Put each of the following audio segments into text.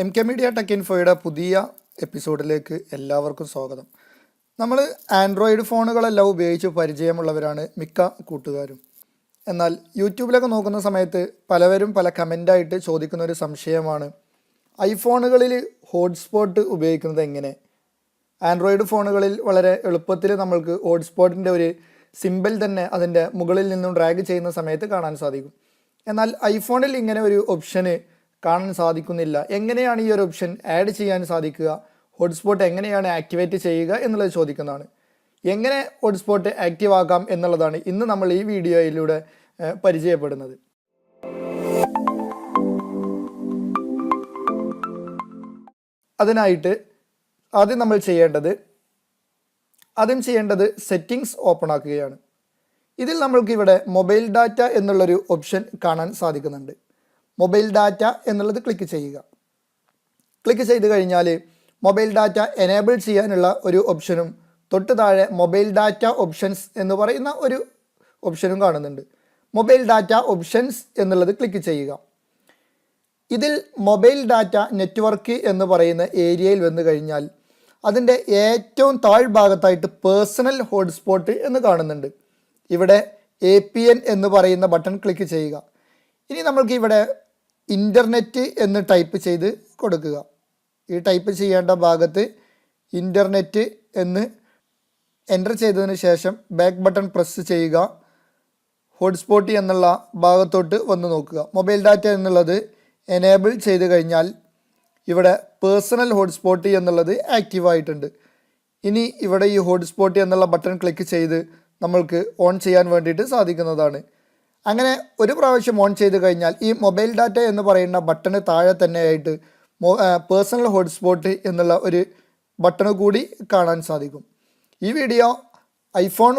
M K media tech ഇൻഫോയുടെ പുതിയ എപ്പിസോഡിലേക്ക് എല്ലാവർക്കും സ്വാഗതം. നമ്മൾ ആൻഡ്രോയിഡ് ഫോണുകളെല്ലാം ഉപയോഗിച്ച് പരിചയമുള്ളവരാണ് മിക്ക കൂട്ടുകാരും. എന്നാൽ യൂട്യൂബിലൊക്കെ നോക്കുന്ന സമയത്ത് പലവരും പല കമൻ്റായിട്ട് ചോദിക്കുന്ന ഒരു സംശയമാണ്, ഐഫോണുകളിൽ ഹോട്ട്സ്പോട്ട് ഉപയോഗിക്കുന്നത് എങ്ങനെ? ആൻഡ്രോയിഡ് ഫോണുകളിൽ വളരെ എളുപ്പത്തിൽ നമ്മൾക്ക് ഹോട്ട്സ്പോട്ടിൻ്റെ ഒരു സിമ്പിൾ തന്നെ അതിൻ്റെ മുകളിൽ നിന്നും ഡ്രാഗ് ചെയ്യുന്ന സമയത്ത് കാണാൻ സാധിക്കും. എന്നാൽ ഐഫോണിൽ ഇങ്ങനെ ഒരു ഓപ്ഷന് കാണാൻ സാധിക്കുന്നില്ല. എങ്ങനെയാണ് ഈ ഒരു ഓപ്ഷൻ ആഡ് ചെയ്യാൻ സാധിക്കുക? ഹോട്ട്സ്പോട്ട് എങ്ങനെയാണ് ആക്ടിവേറ്റ് ചെയ്യുക എന്നുള്ളത് ചോദിക്കുന്നതാണ്. എങ്ങനെ ഹോട്ട്സ്പോട്ട് ആക്റ്റീവ് ആക്കാം എന്നുള്ളതാണ് ഇന്ന് നമ്മൾ ഈ വീഡിയോയിലൂടെ പരിചയപ്പെടുന്നത്. അതിനായിട്ട് ആദ്യം ചെയ്യേണ്ടത് സെറ്റിങ്സ് ഓപ്പൺ ആക്കുകയാണ്. ഇതിൽ നമ്മൾക്ക് ഇവിടെ മൊബൈൽ ഡാറ്റ എന്നുള്ളൊരു ഓപ്ഷൻ കാണാൻ സാധിക്കുന്നുണ്ട്. മൊബൈൽ ഡാറ്റ എന്നുള്ളത് ക്ലിക്ക് ചെയ്യുക. ക്ലിക്ക് ചെയ്ത് കഴിഞ്ഞാൽ മൊബൈൽ ഡാറ്റ എനേബിൾ ചെയ്യാനുള്ള ഒരു ഓപ്ഷനും തൊട്ട് താഴെ മൊബൈൽ ഡാറ്റ ഓപ്ഷൻസ് എന്ന് പറയുന്ന ഒരു ഓപ്ഷനും കാണുന്നുണ്ട്. മൊബൈൽ ഡാറ്റ ഓപ്ഷൻസ് എന്നുള്ളത് ക്ലിക്ക് ചെയ്യുക. ഇതിൽ മൊബൈൽ ഡാറ്റ നെറ്റ്വർക്ക് എന്ന് പറയുന്ന ഏരിയയിൽ വന്നു കഴിഞ്ഞാൽ അതിൻ്റെ ഏറ്റവും താഴ്ഭാഗത്തായിട്ട് പേഴ്സണൽ ഹോട്ട്സ്പോട്ട് എന്ന് കാണുന്നുണ്ട്. ഇവിടെ APN എന്ന് പറയുന്ന ബട്ടൺ ക്ലിക്ക് ചെയ്യുക. ഇനി നമ്മൾക്ക് ഇവിടെ ഇൻ്റർനെറ്റ് എന്ന് ടൈപ്പ് ചെയ്ത് കൊടുക്കുക. ഈ ടൈപ്പ് ചെയ്യേണ്ട ഭാഗത്ത് ഇൻ്റർനെറ്റ് എന്ന് എൻ്റർ ചെയ്തതിന് ശേഷം ബാക്ക് ബട്ടൺ പ്രസ് ചെയ്യുക. ഹോട്ട്സ്പോട്ട് എന്നുള്ള ഭാഗത്തോട്ട് വന്ന് നോക്കുക. മൊബൈൽ ഡാറ്റ എന്നുള്ളത് എനേബിൾ ചെയ്ത് കഴിഞ്ഞാൽ ഇവിടെ പേഴ്സണൽ ഹോട്ട്സ്പോട്ട് എന്നുള്ളത് ആക്റ്റീവ് ആയിട്ടുണ്ട്. ഇനി ഇവിടെ ഈ ഹോട്ട്സ്പോട്ട് എന്നുള്ള ബട്ടൺ ക്ലിക്ക് ചെയ്ത് നമ്മൾക്ക് ഓൺ ചെയ്യാൻ വേണ്ടിയിട്ട് സാധിക്കുന്നതാണ്. അങ്ങനെ ഒരു പ്രാവശ്യം ഓൺ ചെയ്ത് കഴിഞ്ഞാൽ ഈ മൊബൈൽ ഡാറ്റ എന്ന് പറയുന്ന ബട്ടണ് താഴെ തന്നെയായിട്ട് പേഴ്സണൽ ഹോട്ട്സ്പോട്ട് എന്നുള്ള ഒരു ബട്ടണ് കൂടി കാണാൻ സാധിക്കും. ഈ വീഡിയോ ഐഫോൺ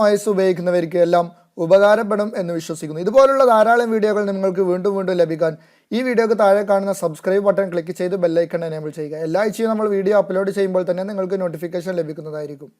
OS ഉപയോഗിക്കുന്നവർക്ക് എല്ലാം ഉപകാരപ്പെടും എന്ന് വിശ്വസിക്കുന്നു. ഇതുപോലുള്ള ധാരാളം വീഡിയോകൾ നിങ്ങൾക്ക് വീണ്ടും ലഭിക്കാൻ ഈ വീഡിയോക്ക് താഴെ കാണുന്ന സബ്സ്ക്രൈബ് ബട്ടൺ ക്ലിക്ക് ചെയ്ത് ബെല്ലൈക്കൺ എനേബിൾ ചെയ്യുക. എല്ലാ ആഴ്ചയും നമ്മൾ വീഡിയോ അപ്ലോഡ് ചെയ്യുമ്പോൾ തന്നെ നിങ്ങൾക്ക് നോട്ടിഫിക്കേഷൻ ലഭിക്കുന്നതായിരിക്കും.